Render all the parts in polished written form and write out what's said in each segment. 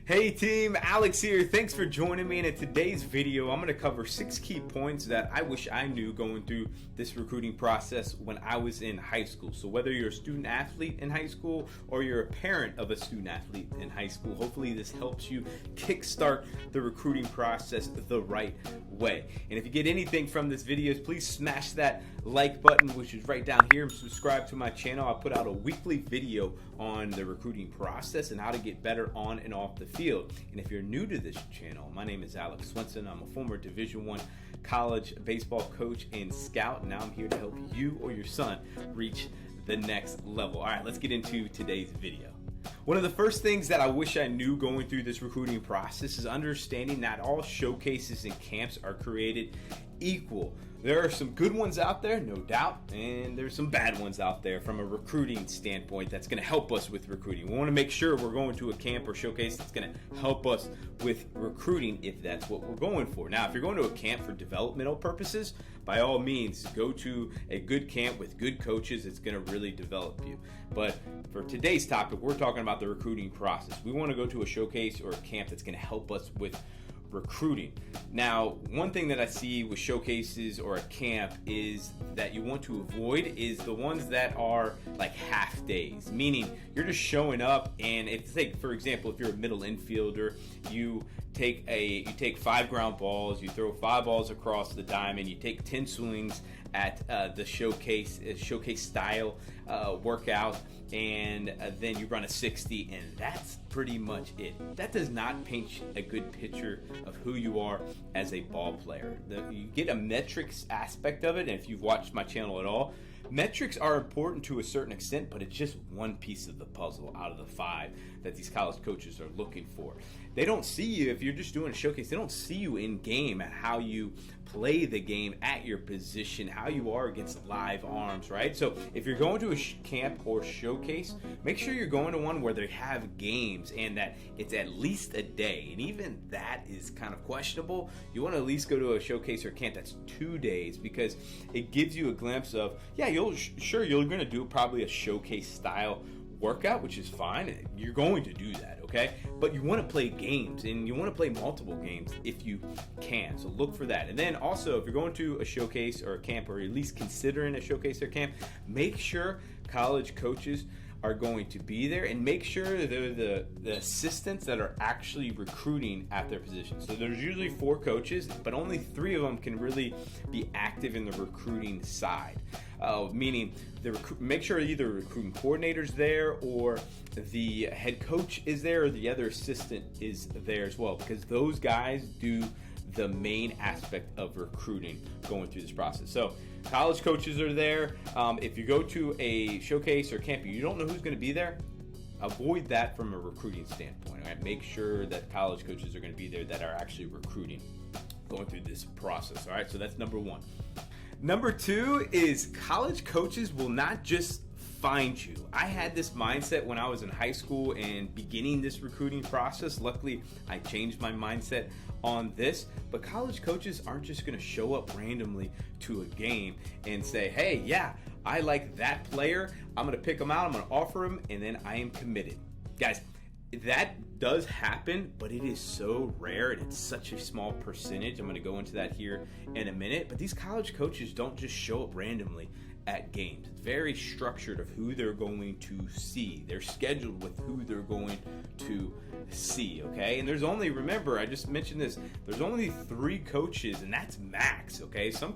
Hey team, Alex here. Thanks for joining me, and in today's video I'm going to cover 6 key points that I wish I knew going through this recruiting process when I was in high school. So whether you're a student athlete in high school or you're a parent of a student athlete in high school, hopefully this helps you kickstart the recruiting process the right way. And if you get anything from this video, please smash that like button, which is right down here, and subscribe to my channel. I put out a weekly video on the recruiting process and how to get better on and off the field. And if you're new to this channel, my name is Alex Swenson. I'm a former Division I college baseball coach and scout, and now I'm here to help you or your son reach the next level. All right, let's get into today's video. One of the first things that I wish I knew going through this recruiting process is understanding that all showcases and camps are created equal. There are some good ones out there, no doubt, and there's some bad ones out there from a recruiting standpoint that's going to help us with recruiting. We want to make sure we're going to a camp or showcase that's going to help us with recruiting if that's what we're going for. Now, if you're going to a camp for developmental purposes, by all means, go to a good camp with good coaches. It's going to really develop you. But for today's topic, we're talking about the recruiting process. We want to go to a showcase or a camp that's going to help us with recruiting. Now, one thing that I see with showcases or a camp is that you want to avoid is the ones that are like half days, meaning you're just showing up, and if, say, for example, if you're a middle infielder, you take 5 ground balls, you throw 5 balls across the diamond, you take 10 swings at the showcase style workout, and then you run a 60, and that's pretty much it. That does not paint a good picture of who you are as a ball player. You get a metrics aspect of it, and if you've watched my channel at all, metrics are important to a certain extent, but it's just one piece of the puzzle out of the 5 that these college coaches are looking for. They don't see you, if you're just doing a showcase, they don't see you in game at how you play the game at your position, how you are against live arms, right? So if you're going to a camp or showcase, make sure you're going to one where they have games and that it's at least a day. And even that is kind of questionable. You want to at least go to a showcase or camp that's 2 days, because it gives you a glimpse of, yeah, you're going to do probably a showcase style workout, which is fine. You're going to do that, okay? But you want to play games, and you want to play multiple games if you can. So look for that. And then also, if you're going to a showcase or a camp, or at least considering a showcase or camp, make sure college coaches are going to be there, and make sure they're the assistants that are actually recruiting at their position. So there's usually 4 coaches, but only 3 of them can really be active in the recruiting side. Meaning, make sure either the recruiting coordinator's there, or the head coach is there, or the other assistant is there as well, because those guys do the main aspect of recruiting going through this process. So college coaches are there. If you go to a showcase or camp, you don't know who's going to be there, avoid that from a recruiting standpoint. Right? Make sure that college coaches are going to be there that are actually recruiting going through this process. All right, so that's number 1. Number 2 is college coaches will not just find you. I had this mindset when I was in high school and beginning this recruiting process. Luckily, I changed my mindset on this, but college coaches aren't just going to show up randomly to a game and say, hey, yeah, I like that player. I'm going to pick him out. I'm going to offer him, and then I am committed. Guys, that does happen, but it is so rare, and it's such a small percentage. I'm going to go into that here in a minute, but these college coaches don't just show up randomly at games. It's very structured of who they're going to see. They're scheduled with who they're going to see, okay? And there's only, remember, I just mentioned this, there's only 3 coaches, and that's max, okay? Some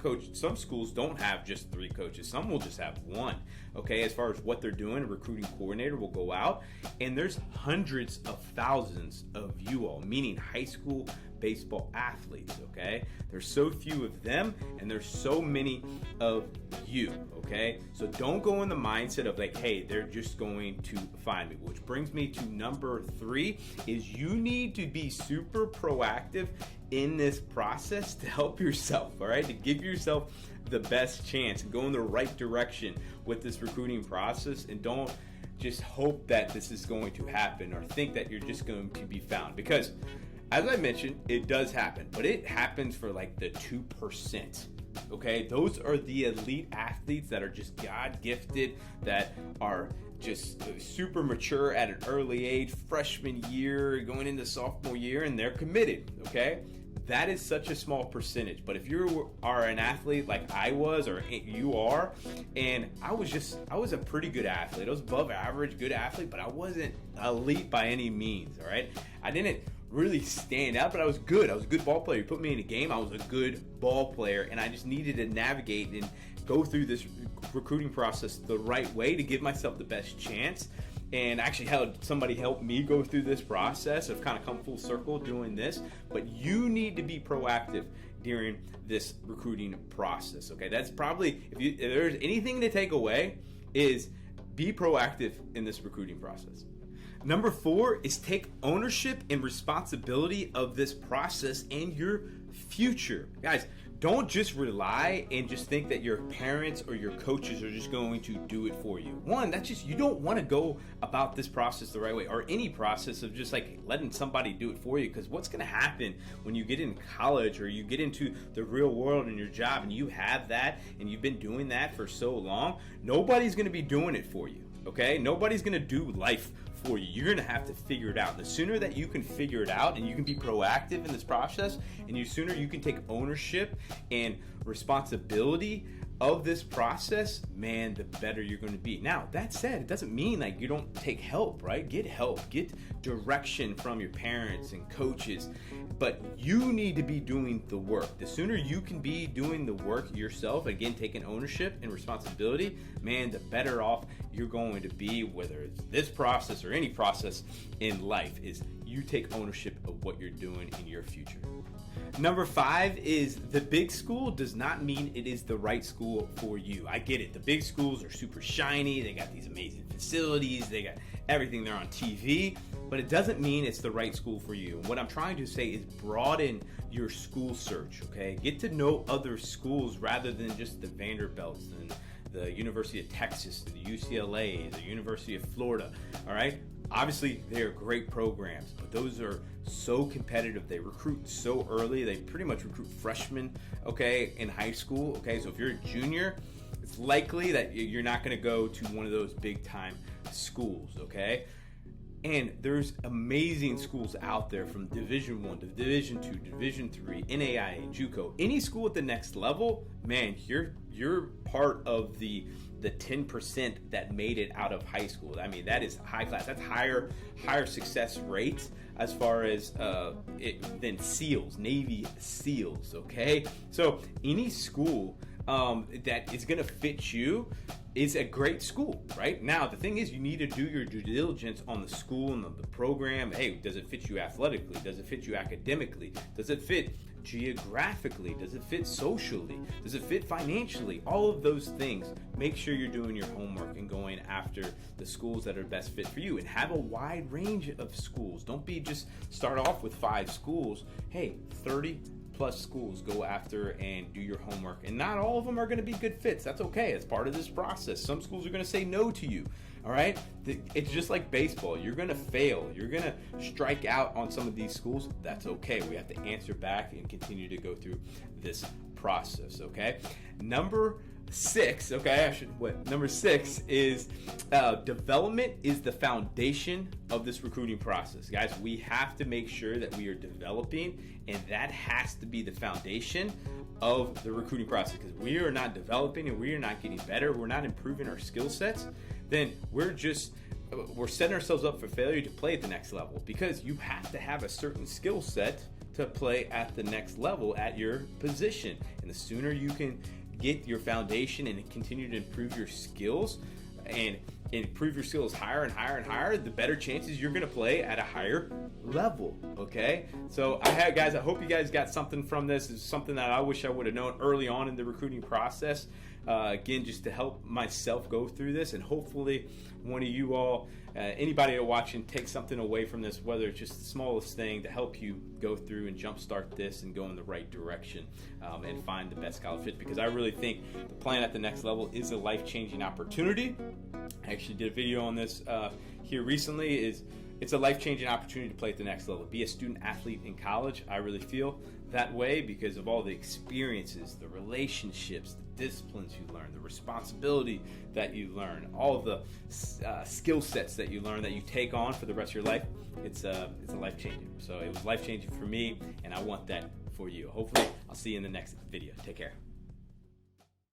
schools don't have just 3 coaches. Some will just have 1, okay? As far as what they're doing, a recruiting coordinator will go out, and there's hundreds of thousands of you all, meaning high school baseball athletes, okay? There's so few of them, and there's so many of you, okay? So don't go in the mindset of like, hey, they're just going to find me. Which brings me to number 3, is you need to be super proactive in this process to help yourself, all right? To give yourself the best chance and go in the right direction with this recruiting process, and don't just hope that this is going to happen or think that you're just going to be found, because as I mentioned, it does happen, but it happens for like the 2%, Okay, those are the elite athletes that are just God gifted, that are just super mature at an early age, freshman year, going into sophomore year, and they're committed. Okay, that is such a small percentage. But if you are an athlete like I was, or you are, and I was a pretty good athlete. I was above average, good athlete, but I wasn't elite by any means. All right, I didn't really stand out, but I was good. I was a good ball player. You put me in a game, I was a good ball player, and I just needed to navigate and go through this recruiting process the right way to give myself the best chance. And actually had somebody help me go through this process. I've kind of come full circle doing this, but you need to be proactive during this recruiting process. Okay, that's probably, if there's anything to take away, is be proactive in this recruiting process. Number 4 is take ownership and responsibility of this process and your future. Guys, don't just rely and just think that your parents or your coaches are just going to do it for you. One, that's just, you don't want to go about this process the right way, or any process of just like letting somebody do it for you. Because what's going to happen when you get in college or you get into the real world in your job and you have that and you've been doing that for so long, nobody's going to be doing it for you. Okay? Nobody's going to do life for you. You're going to have to figure it out. The sooner that you can figure it out and you can be proactive in this process, and the sooner you can take ownership and responsibility of this process, man, the better you're going to be. Now, that said, it doesn't mean like you don't take help, right? Get help, get direction from your parents and coaches, but you need to be doing the work. The sooner you can be doing the work yourself, again, taking ownership and responsibility, man, the better off you're going to be, whether it's this process or any process in life, is you take ownership of what you're doing in your future. Number 5 is the big school does not mean it is the right school for you. I get it. The big schools are super shiny. They got these amazing facilities. They got everything. They're on TV. But it doesn't mean it's the right school for you. And what I'm trying to say is broaden your school search, okay? Get to know other schools rather than just the Vanderbilts and the University of Texas, the UCLA, the University of Florida, all right? Obviously, they are great programs, but those are so competitive. They recruit so early. They pretty much recruit freshmen, okay, in high school, okay? So if you're a junior, it's likely that you're not going to go to one of those big-time schools, okay? And there's amazing schools out there, from Division 1 to Division 2, Division 3, NAIA, JUCO. Any school at the next level, man, you're part of the 10% that made it out of high school. I mean, that is high class. That's higher success rates as far as than SEALs, Navy SEALs, okay? So any school that is going to fit you is a great school, right? Now, the thing is, you need to do your due diligence on the school and the program. Hey, does it fit you athletically? Does it fit you academically? Does it fit geographically? Does it fit socially? Does it fit financially? All of those things. Make sure you're doing your homework and going after the schools that are best fit for you, and have a wide range of schools. Don't be just start off with 5 schools. Hey, 30 plus schools go after and do your homework. And not all of them are going to be good fits. That's okay. It's part of this process. Some schools are going to say no to you. All right? It's just like baseball. You're going to fail. You're going to strike out on some of these schools. That's okay. We have to answer back and continue to go through this process, okay? Number 6, okay, number 6 is development is the foundation of this recruiting process. Guys, we have to make sure that we are developing, and that has to be the foundation of the recruiting process. Because we are not developing and we are not getting better, we're not improving our skill sets, then we're setting ourselves up for failure to play at the next level. Because you have to have a certain skill set to play at the next level at your position. And the sooner you can get your foundation and continue to improve your skills and improve your skills higher and higher and higher, the better chances you're going to play at a higher level, okay? So I hope you guys got something from this. It's something that I wish I would have known early on in the recruiting process. Again, just to help myself go through this, and hopefully one of you all, anybody watching, take something away from this, whether it's just the smallest thing to help you go through and jumpstart this and go in the right direction and find the best college fit. Because I really think playing at the next level is a life-changing opportunity. I actually did a video on this here recently. it's a life-changing opportunity to play at the next level. Be a student athlete in college. I really feel that way because of all the experiences, the relationships, the disciplines you learn, the responsibility that you learn, all of the skill sets that you learn that you take on for the rest of your life. It's a life-changing. So it was life-changing for me, and I want that for you. Hopefully, I'll see you in the next video. Take care.